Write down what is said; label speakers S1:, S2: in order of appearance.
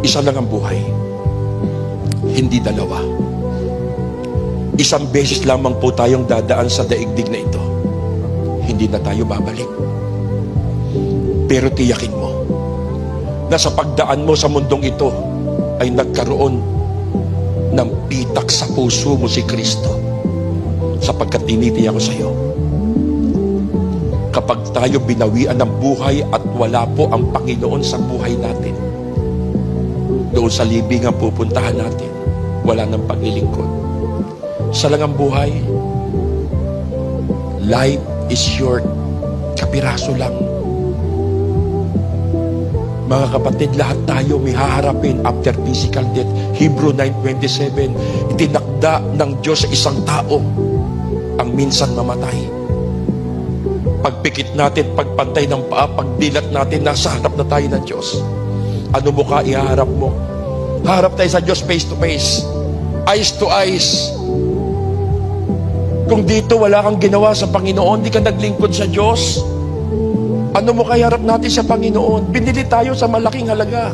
S1: Isa lang ang buhay, hindi dalawa. Isang beses lamang po tayong dadaan sa daigdig na ito. Hindi na tayo babalik. Pero tiyakin mo na sa pagdaan mo sa mundong ito ay nagkaroon ng pitak sa puso mo si Kristo, sapagkat tinitiyak ko sa iyo, kapag tayo binawian ng buhay at wala po ang Panginoon sa buhay natin, doon sa libingan pupuntahan natin, wala ng paglilingkod. Sa lang ang buhay, life is short, kapiraso lang. Mga kapatid, lahat tayo may haharapin after physical death. Hebrew 9:27, itinakda ng Diyos sa isang tao ang minsan mamatay. Pagpikit natin, pagpantay ng paa, pagdilat natin, nasa harap na tayo ng Diyos. Ano mukha ihaharap mo? Harap tayo sa Diyos face to face, eyes to eyes. Kung dito wala kang ginawa sa Panginoon, di ka naglingkod sa Diyos, ano mo kaya harap natin sa Panginoon? Binili tayo sa malaking halaga.